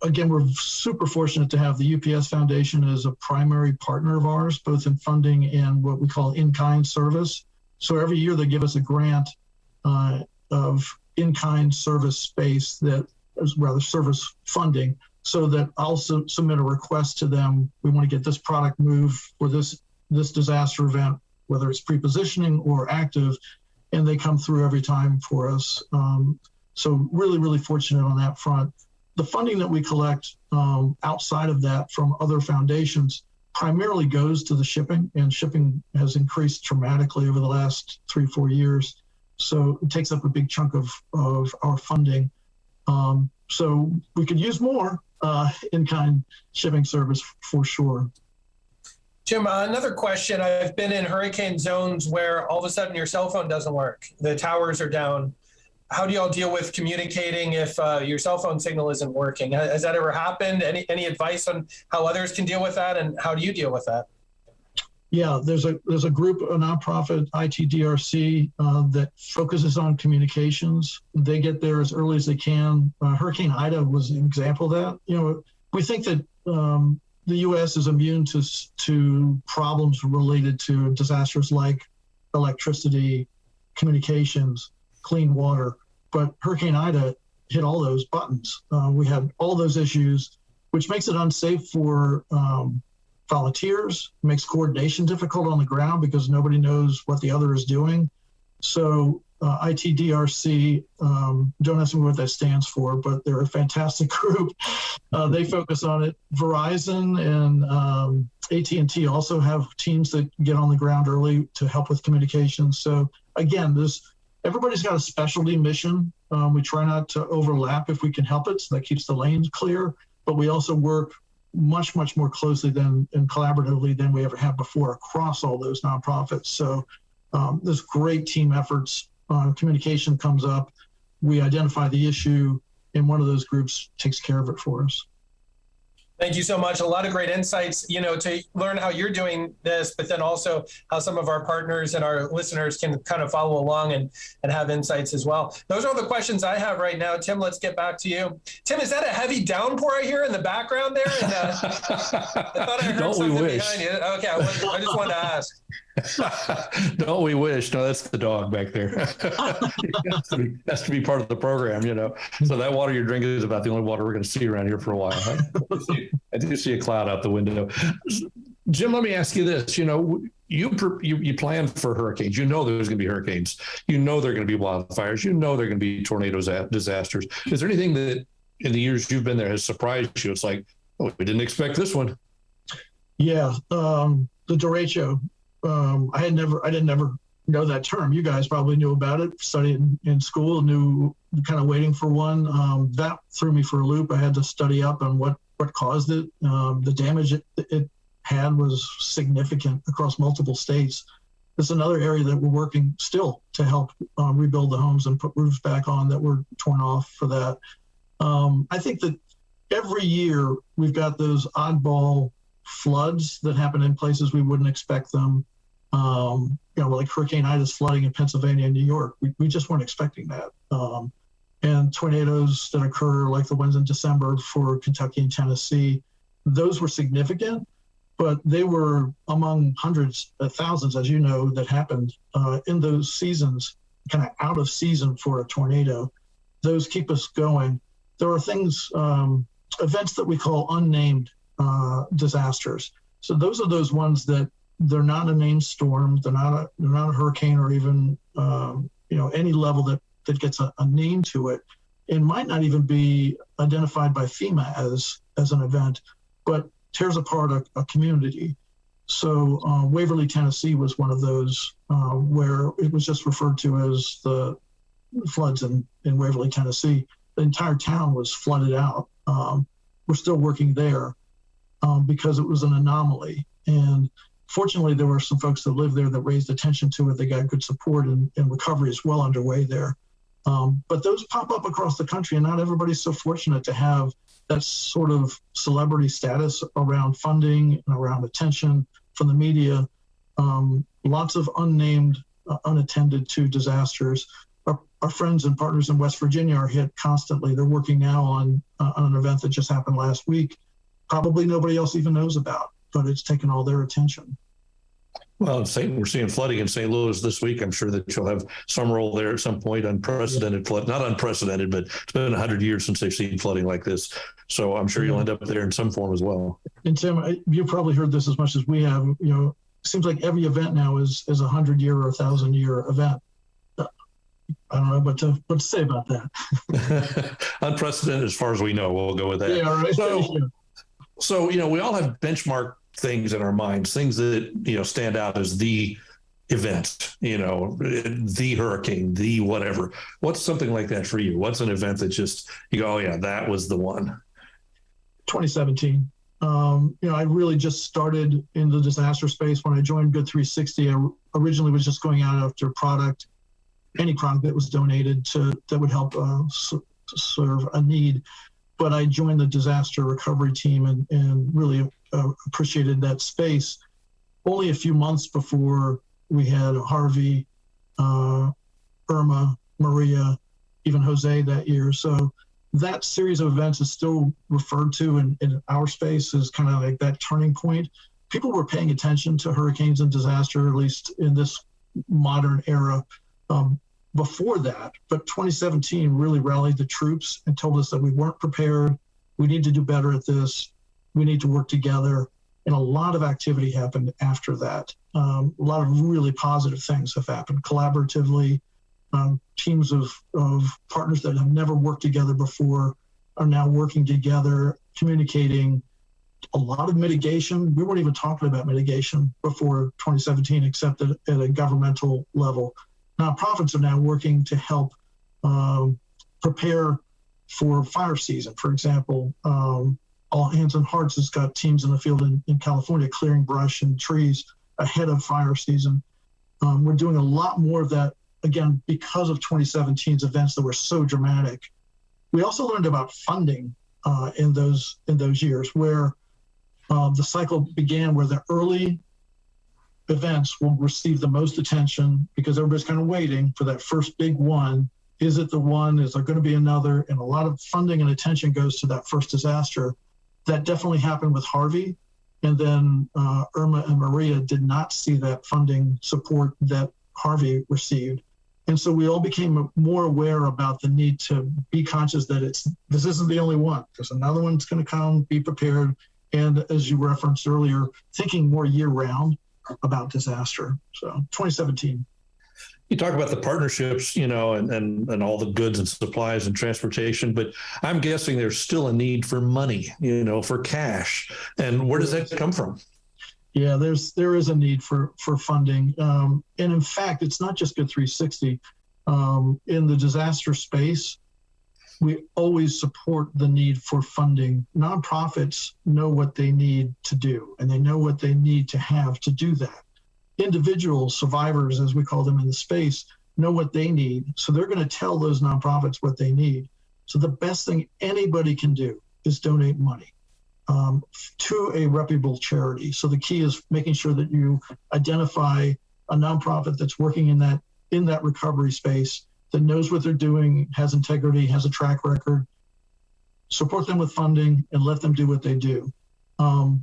Again, we're super fortunate to have the UPS Foundation as a primary partner of ours, both in funding and what we call in-kind service. So every year they give us a grant of in-kind service space that is rather service funding, so that I'll submit a request to them. We want to get this product moved for this disaster event, whether it's pre-positioning or active, and they come through every time for us. So really, really fortunate on that front. The funding that we collect outside of that from other foundations primarily goes to the shipping, and shipping has increased dramatically over the last 3-4 years. So it takes up a big chunk of our funding. So we could use more in-kind shipping service for sure. Jim, another question. I've been in hurricane zones where all of a sudden your cell phone doesn't work. The towers are down. How do y'all deal with communicating if your cell phone signal isn't working? Has that ever happened? Any advice on how others can deal with that, and how do you deal with that? Yeah, there's a group, a nonprofit, Ntwc, that focuses on communications. They get there as early as they can. Hurricane Ida was an example of that. You know, we think that the U.S. is immune to problems related to disasters like electricity, communications, clean water, but Hurricane Ida hit all those buttons. We had all those issues, which makes it unsafe for volunteers, makes coordination difficult on the ground because nobody knows what the other is doing. So ITDRC, don't ask me what that stands for, but they're a fantastic group. They focus on it. Verizon and AT&T also have teams that get on the ground early to help with communications. So again, everybody's got a specialty mission. We try not to overlap if we can help it, so that keeps the lanes clear, but we also work much, much more closely and collaboratively than we ever have before across all those nonprofits. So there's great team efforts. Communication comes up, we identify the issue, and one of those groups takes care of it for us. Thank you so much. A lot of great insights, to learn how you're doing this, but then also how some of our partners and our listeners can kind of follow along and have insights as well. Those are all the questions I have right now. Tim, let's get back to you. Tim, is that a heavy downpour I hear in the background there? And, I thought I heard Don't something we wish? behind you. Okay, I just wanted to ask. Don't we wish? No, that's the dog back there. That's to be part of the program, So that water you're drinking is about the only water we're going to see around here for a while. Huh? I do see a cloud out the window. Jim, let me ask you this. You plan for hurricanes. There's going to be hurricanes. There are going to be wildfires. There are going to be tornadoes, disasters. Is there anything that in the years you've been there has surprised you? It's like, oh, we didn't expect this one. Yeah, the derecho. I didn't never know that term. You guys probably knew about it, studied in school, knew kind of waiting for one. That threw me for a loop. I had to study up on what caused it. The damage it had was significant across multiple states. It's another area that we're working still to help rebuild the homes and put roofs back on that were torn off for that. I think that every year we've got those oddball floods that happen in places we wouldn't expect them. Like Hurricane Ida's flooding in Pennsylvania and New York. We just weren't expecting that. And tornadoes that occur like the ones in December for Kentucky and Tennessee, those were significant, but they were among hundreds of thousands, as you know, that happened in those seasons, kind of out of season for a tornado. Those keep us going. There are things, events that we call unnamed disasters. So those are those ones that they're not a named storm, they're not a hurricane or even any level that gets a name to it. It might not even be identified by FEMA as an event, but tears apart a community. So Waverly, Tennessee was one of those where it was just referred to as the floods in Waverly, Tennessee. The entire town was flooded out. We're still working there because it was an anomaly. And Fortunately, there were some folks that lived there that raised attention to it. They got good support, and recovery is well underway there. But those pop up across the country, and not everybody's so fortunate to have that sort of celebrity status around funding and around attention from the media. Lots of unnamed, unattended to disasters. Our friends and partners in West Virginia are hit constantly. They're working now on an event that just happened last week. Probably nobody else even knows about, but it's taken all their attention. Well, we're seeing flooding in St. Louis this week. I'm sure that you'll have some role there at some point. Unprecedented flood, not unprecedented, but it's been 100 years since they've seen flooding like this. So I'm sure you'll end up there in some form as well. And Tim, you probably heard this as much as we have. You know, it seems like every event now is a 100-year or 1,000-year event. I don't know what to say about that. Unprecedented as far as we know. We'll go with that. Yeah, right. So, you know, we all have benchmark things in our minds, things that, you know, stand out as the event, you know, the hurricane, the whatever. What's something like that for you? What's an event that just, you go, oh yeah, that was the one? 2017. You know, I really just started in the disaster space when I joined Good 360. I originally was just going out after any product that was donated that would help serve a need. But I joined the disaster recovery team and really appreciated that space. Only a few months before we had Harvey, Irma, Maria, even Jose that year. So that series of events is still referred to in our space as kind of like that turning point. People were paying attention to hurricanes and disaster, at least in this modern era. Before that, but 2017 really rallied the troops and told us that we weren't prepared. We need to do better at this. We need to work together. And a lot of activity happened after that. A lot of really positive things have happened collaboratively. Teams of partners that have never worked together before are now working together, communicating. A lot of mitigation. We weren't even talking about mitigation before 2017, except at a governmental level. Nonprofits are now working to help prepare for fire season. For example, All Hands on Hearts has got teams in the field in California clearing brush and trees ahead of fire season. We're doing a lot more of that, again, because of 2017's events that were so dramatic. We also learned about funding in those years, where the cycle began where the early events will receive the most attention because everybody's kind of waiting for that first big one. Is it the one? Is there going to be another? And a lot of funding and attention goes to that first disaster. That definitely happened with Harvey. And then Irma and Maria did not see that funding support that Harvey received. And so we all became more aware about the need to be conscious that this isn't the only one. There's another one that's going to come, be prepared. And as you referenced earlier, thinking more year round about disaster. So 2017. You talk about the partnerships, you know, and all the goods and supplies and transportation, but I'm guessing there's still a need for money, you know, for cash. And where does that come from? Yeah, there is a need for funding. And in fact, it's not just Good 360. In the disaster space, we always support the need for funding. Nonprofits know what they need to do, and they know what they need to have to do that. Individuals, survivors, as we call them in the space, know what they need. So they're going to tell those nonprofits what they need. So the best thing anybody can do is donate money to a reputable charity. So the key is making sure that you identify a nonprofit that's working in that recovery space, that knows what they're doing, has integrity, has a track record. Support them with funding and let them do what they do.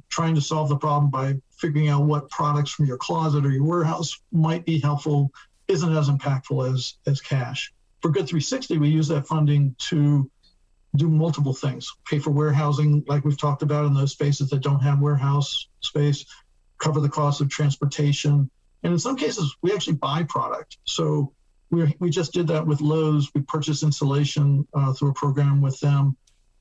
Trying to solve the problem by figuring out what products from your closet or your warehouse might be helpful isn't as impactful as cash. For Good 360, we use that funding to do multiple things. Pay for warehousing, like we've talked about in those spaces that don't have warehouse space, cover the cost of transportation, and in some cases, we actually buy product. So we just did that with Lowe's. We purchased insulation through a program with them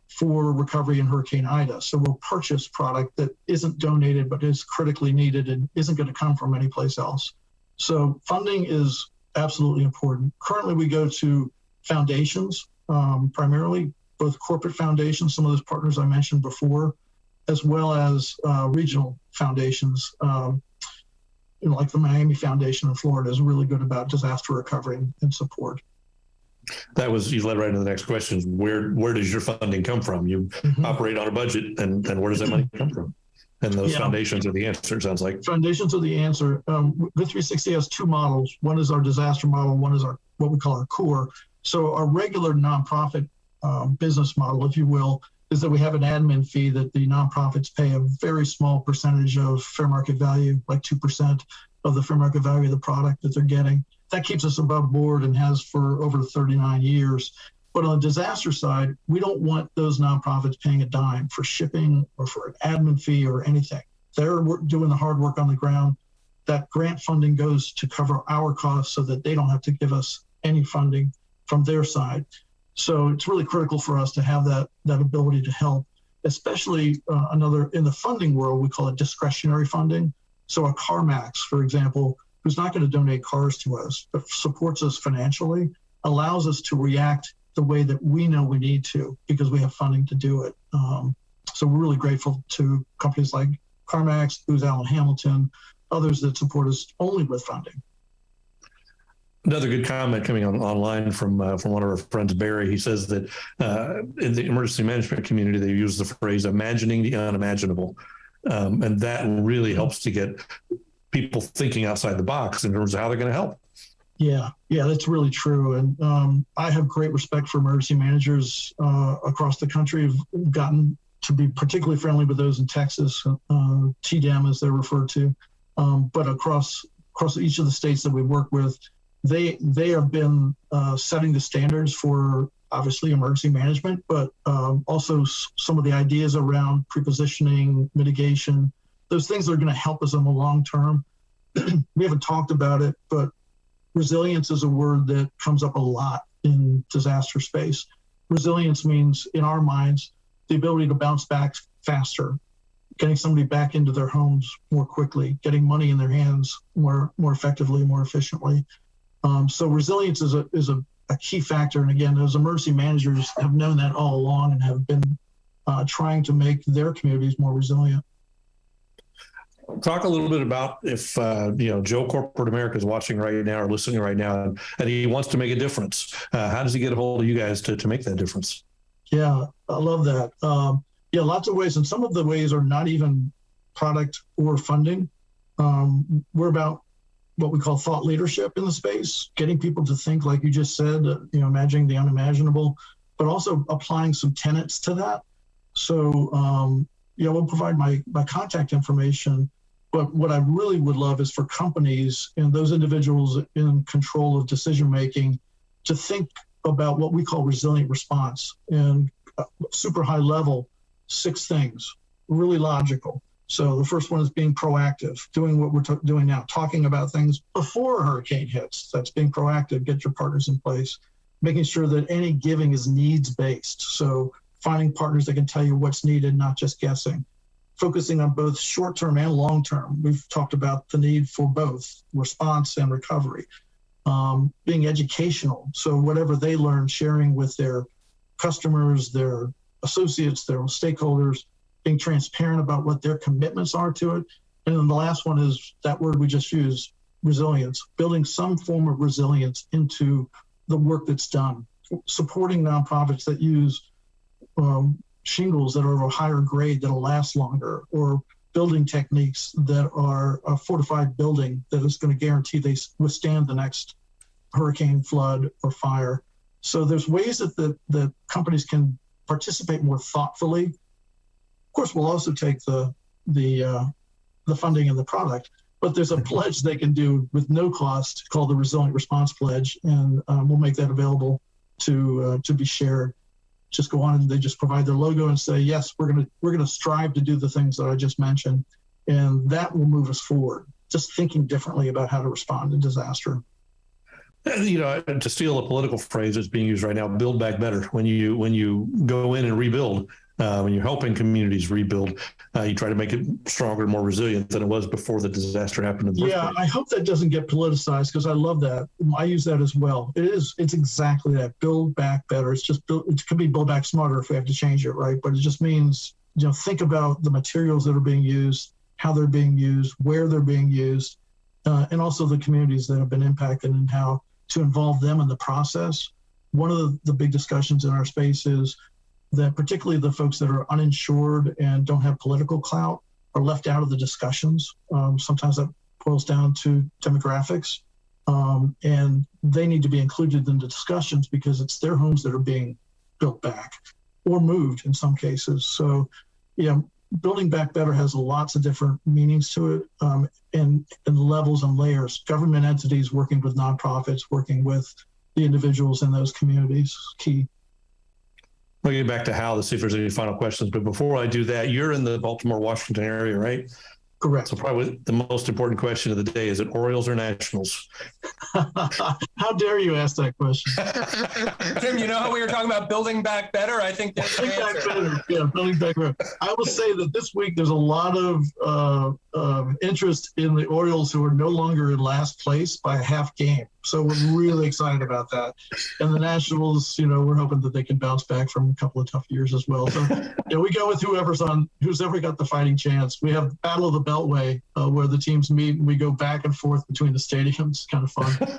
for recovery in Hurricane Ida. So we'll purchase product that isn't donated, but is critically needed and isn't going to come from any place else. So funding is absolutely important. Currently, we go to foundations, primarily, both corporate foundations, some of those partners I mentioned before, as well as regional foundations. like the Miami Foundation in Florida is really good about disaster recovery and support. You led right into the next question. Where does your funding come from? You operate on a budget, and where does that money come from? And those foundations are the answer, it sounds like. Foundations are the answer. Ntwc has two models. One is our disaster model. One is what we call our core. So our regular nonprofit business model, if you will, is that we have an admin fee that the nonprofits pay a very small percentage of fair market value, like 2% of the fair market value of the product that they're getting. That keeps us above board and has for over 39 years. But on the disaster side, we don't want those nonprofits paying a dime for shipping or for an admin fee or anything. They're doing the hard work on the ground. That grant funding goes to cover our costs so that they don't have to give us any funding from their side. So it's really critical for us to have that ability to help, especially in the funding world, we call it discretionary funding. So a CarMax, for example, who's not going to donate cars to us, but supports us financially, allows us to react the way that we know we need to because we have funding to do it. So we're really grateful to companies like CarMax, Booz Allen Hamilton, others that support us only with funding. Another good comment coming online from one of our friends, Barry. He says that in the emergency management community, they use the phrase "imagining the unimaginable," and that really helps to get people thinking outside the box in terms of how they're going to help. Yeah, that's really true. And I have great respect for emergency managers across the country. I've gotten to be particularly friendly with those in Texas, TDAM as they're referred to, but across each of the states that we work with. They have been setting the standards for obviously emergency management, but also some of the ideas around prepositioning, mitigation, those things that are going to help us in the long term. We haven't talked about it, but resilience is a word that comes up a lot in disaster space. Resilience means, in our minds, the ability to bounce back faster, getting somebody back into their homes more quickly, getting money in their hands more effectively, more efficiently. So resilience is a key factor. And again, those emergency managers have known that all along and have been trying to make their communities more resilient. Talk a little bit about if Joe Corporate America is watching right now or listening right now, and he wants to make a difference. How does he get a hold of you guys to make that difference? Yeah, I love that. Lots of ways, and some of the ways are not even product or funding. We're about what we call thought leadership in the space, getting people to think, like you just said, imagining the unimaginable, but also applying some tenets to that. So, we'll provide my contact information, but what I really would love is for companies and those individuals in control of decision-making to think about what we call resilient response and super high level, 6 things, really logical. So the first one is being proactive, doing what we're doing now, talking about things before a hurricane hits. That's being proactive, get your partners in place, making sure that any giving is needs-based. So finding partners that can tell you what's needed, not just guessing. Focusing on both short-term and long-term. We've talked about the need for both response and recovery. Being educational, so whatever they learn, sharing with their customers, their associates, their stakeholders, being transparent about what their commitments are to it. And then the last one is that word we just used, resilience, building some form of resilience into the work that's done, supporting nonprofits that use shingles that are of a higher grade that'll last longer, or building techniques that are a fortified building that is going to guarantee they withstand the next hurricane, flood, or fire. So there's ways that companies can participate more thoughtfully. Of course, we'll also take the funding and the product, but there's a pledge they can do with no cost called the Resilient Response Pledge, and we'll make that available to be shared. Just go on and they just provide their logo and say, yes, we're gonna strive to do the things that I just mentioned, and that will move us forward. Just thinking differently about how to respond to disaster. To steal a political phrase that's being used right now, build back better. When you go in and rebuild, when you're helping communities rebuild, you try to make it stronger, more resilient than it was before the disaster happened in the first place. I hope that doesn't get politicized, because I love that. I use that as well. It's exactly that. Build back better. It could be build back smarter if we have to change it, right? But it just means, think about the materials that are being used, how they're being used, where they're being used, and also the communities that have been impacted and how to involve them in the process. One of the big discussions in our space is that particularly the folks that are uninsured and don't have political clout are left out of the discussions. Sometimes that boils down to demographics, and they need to be included in the discussions because it's their homes that are being built back or moved in some cases. So, building back better has lots of different meanings to it, and levels and layers. Government entities working with nonprofits, working with the individuals in those communities, key. I'll get back to Hal to see if there's any final questions. But before I do that, you're in the Baltimore, Washington area, right? Correct. So probably the most important question of the day, is it Orioles or Nationals? How dare you ask that question? Tim, you know how we were talking about building back better? I think that's the answer. Yeah, building back better. I will say that this week there's a lot of interest in the Orioles, who are no longer in last place by a half game. So we're really excited about that. And the Nationals, we're hoping that they can bounce back from a couple of tough years as well. So we go with who's ever got the fighting chance. We have Battle of the Beltway, where the teams meet and we go back and forth between the stadiums. Kind of fun.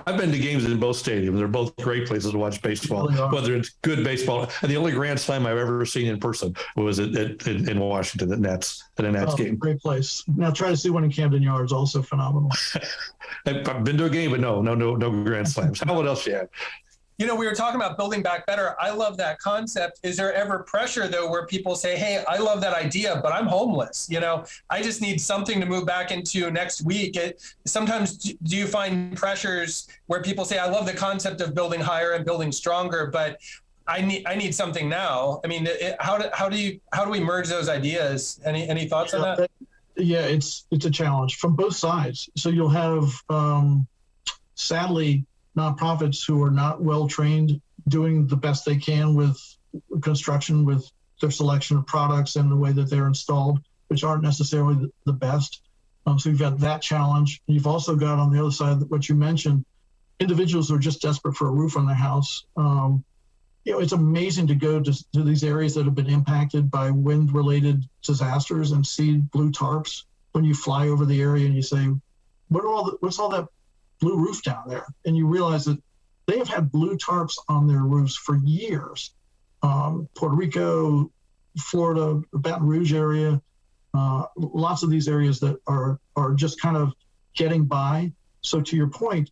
I've been to games in both stadiums. They're both great places to watch baseball, whether it's good baseball. And the only Grand Slam I've ever seen in person was in Washington at a Nats game. Great place. Now try to see one in Camden Yards, also phenomenal. I've been to a game, but no Grand Slams. What else you have? We were talking about building back better. I love that concept. Is there ever pressure, though, where people say, hey, I love that idea, but I'm homeless. I just need something to move back into next week. Sometimes do you find pressures where people say, I love the concept of building higher and building stronger, but I need something now? I mean, how do we merge those ideas? Any thoughts on that? Yeah, it's a challenge from both sides. So you'll have, sadly, nonprofits who are not well trained doing the best they can with construction, with their selection of products and the way that they're installed, which aren't necessarily the best. So you've got that challenge. You've also got on the other side what you mentioned, individuals who are just desperate for a roof on their house. It's amazing to go to these areas that have been impacted by wind-related disasters and see blue tarps when you fly over the area and you say, what's all that blue roof down there? And you realize that they have had blue tarps on their roofs for years. Puerto Rico, Florida, Baton Rouge area, lots of these areas that are just kind of getting by. So to your point,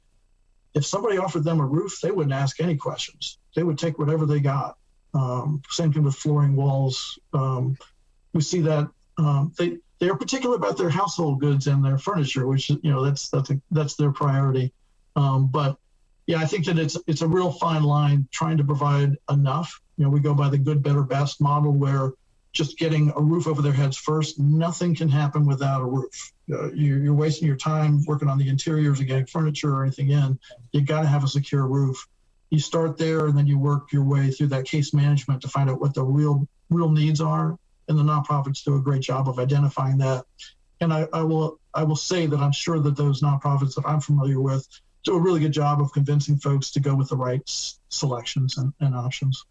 if somebody offered them a roof, they wouldn't ask any questions. They would take whatever they got. Same thing with flooring, walls. We see that they are particular about their household goods and their furniture, which that's their priority. But yeah, I think that it's a real fine line trying to provide enough. We go by the good, better, best model, where just getting a roof over their heads first. Nothing can happen without a roof. You're wasting your time working on the interiors and getting furniture or anything in. You got to have a secure roof. You start there, and then you work your way through that case management to find out what the real needs are. And the nonprofits do a great job of identifying that. And I will say that I'm sure that those nonprofits that I'm familiar with do a really good job of convincing folks to go with the right selections and options.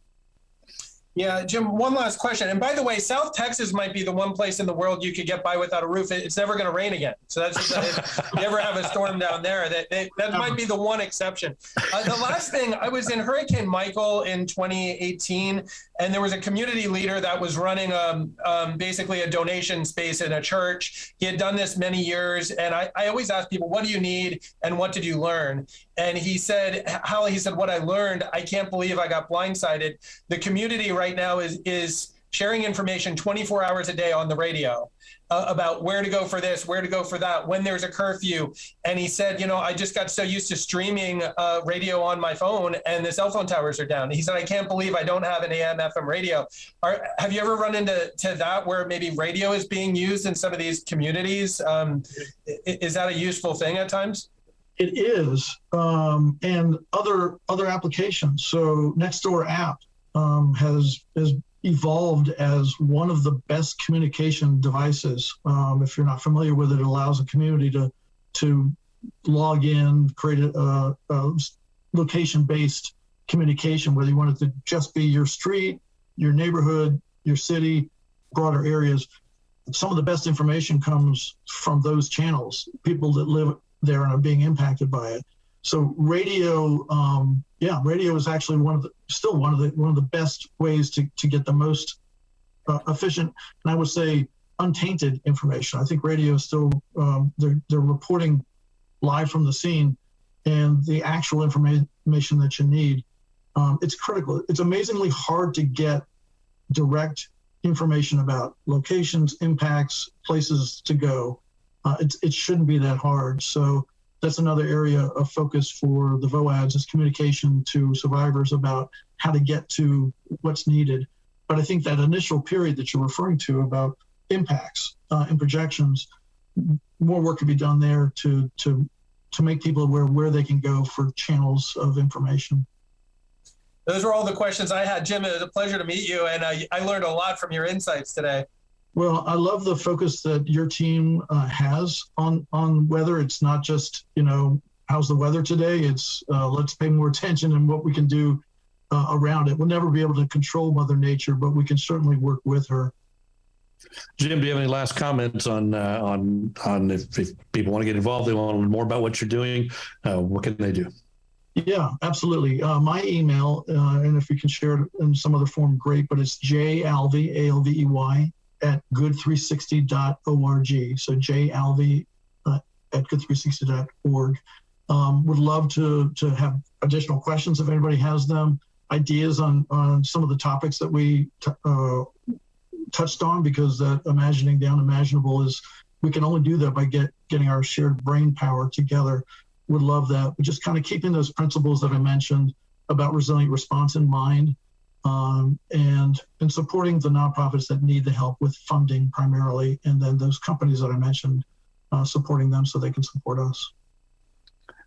Yeah, Jim, one last question. And by the way, South Texas might be the one place in the world you could get by without a roof. It's never going to rain again. So that's if you ever have a storm down there, that might be the one exception. The last thing, I was in Hurricane Michael in 2018, and there was a community leader that was running basically a donation space in a church. He had done this many years, and I always ask people, what do you need and what did you learn? And he said, what I learned, I can't believe I got blindsided. The community right now is sharing information 24 hours a day on the radio about where to go for this, where to go for that, when there's a curfew. And he said, I just got so used to streaming radio on my phone, and the cell phone towers are down. And he said, I can't believe I don't have an AM, FM radio. Have you ever run into that where maybe radio is being used in some of these communities? Is that a useful thing at times? It is, and other applications. So Nextdoor app has evolved as one of the best communication devices. If you're not familiar with it, it allows a community to log in, create a location-based communication, whether you want it to just be your street, your neighborhood, your city, broader areas. some of the best information comes from those channels, people that live there and are being impacted by it. So radio, radio is actually one of the best ways to get the most efficient, and I would say untainted information. I think radio is still they're reporting live from the scene, and the actual information that you need. It's critical. It's amazingly hard to get direct information about locations, impacts, places to go. It shouldn't be that hard. So that's another area of focus for the VOADs, is communication to survivors about how to get to what's needed. But I think that initial period that you're referring to about impacts and projections, more work could be done there to make people aware where they can go for channels of information. Those were all the questions I had. Jim, it was a pleasure to meet you, and I learned a lot from your insights today. Well, I love the focus that your team has on weather. It's not just, how's the weather today? It's let's pay more attention and what we can do around it. We'll never be able to control Mother Nature, but we can certainly work with her. Jim, do you have any last comments on if people want to get involved, they want to learn more about what you're doing, what can they do? Yeah, absolutely. My email, and if we can share it in some other form, great, but it's jalvey, A-L-V-E-Y, at good360.org. So jalvey at good360.org. Would love to have additional questions if anybody has them, ideas on some of the topics that we touched on, because that imagining the unimaginable is, we can only do that by getting our shared brain power together. Would love that. But just kind of keeping those principles that I mentioned about resilient response in mind, and supporting the nonprofits that need the help with funding primarily, and then those companies that I mentioned, supporting them so they can support us.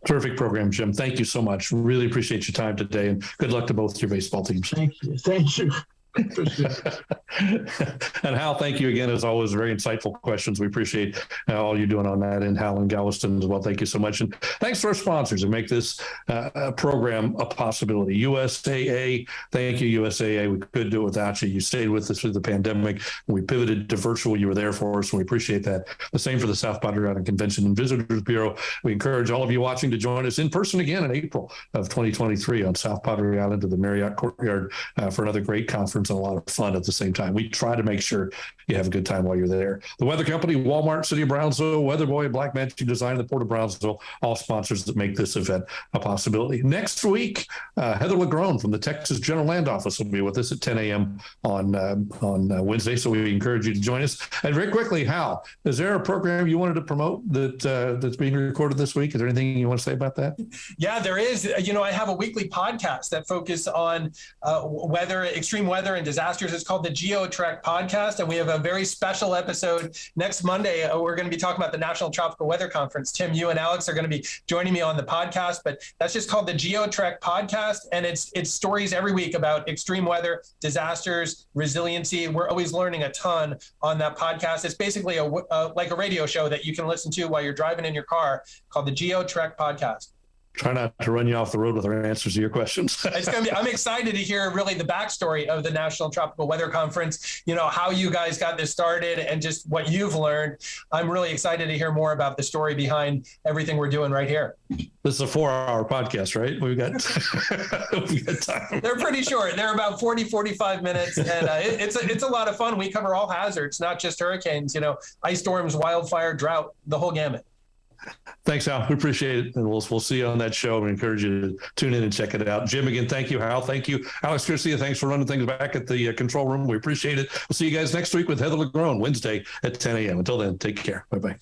Terrific program, Jim. Thank you so much. Really appreciate your time today, and good luck to both your baseball teams. Thank you. Thank you. And Hal, thank you again, as always. Very insightful questions. We appreciate all you're doing on that, and Hal and Galveston as well. Thank you so much. And thanks to our sponsors who make this program a possibility. USAA, thank you, USAA. We couldn't do it without you. You stayed with us through the pandemic. We pivoted to virtual. You were there for us, and we appreciate that. The same for the South Padre Island Convention and Visitors Bureau. We encourage all of you watching to join us in person again in April of 2023 on South Padre Island at the Marriott Courtyard for another great conference and a lot of fun at the same time. We try to make sure you have a good time while you're there. The Weather Company, Walmart, City of Brownsville, Weather Boy, Black Magic Design, and the Port of Brownsville, all sponsors that make this event a possibility. Next week, Heather LeGrone from the Texas General Land Office will be with us at 10 a.m. on Wednesday, so we encourage you to join us. And very quickly, Hal, is there a program you wanted to promote that's being recorded this week? Is there anything you want to say about that? Yeah, there is. I have a weekly podcast that focuses on weather, extreme weather and disasters. It's called the GeoTrek Podcast, and we have a very special episode next Monday. We're going to be talking about the National Tropical Weather Conference. Tim, you and Alex are going to be joining me on the podcast, but that's just called the GeoTrek Podcast, and it's stories every week about extreme weather, disasters, resiliency. We're always learning a ton on that podcast. It's basically like a radio show that you can listen to while you're driving in your car, called the GeoTrek Podcast. Try not to run you off the road with our answers to your questions. I'm excited to hear really the backstory of the National Tropical Weather Conference, how you guys got this started and just what you've learned. I'm really excited to hear more about the story behind everything we're doing right here. This is a 4-hour podcast, right? We've got time. They're pretty short. They're about 40, 45 minutes. And it's a lot of fun. We cover all hazards, not just hurricanes, ice storms, wildfire, drought, the whole gamut. Thanks, Hal. We appreciate it. And we'll see you on that show. We encourage you to tune in and check it out. Jim, again, thank you. Hal, thank you. Alex Garcia, thanks for running things back at the control room. We appreciate it. We'll see you guys next week with Heather LeGrone, Wednesday at 10 a.m. Until then, take care. Bye-bye.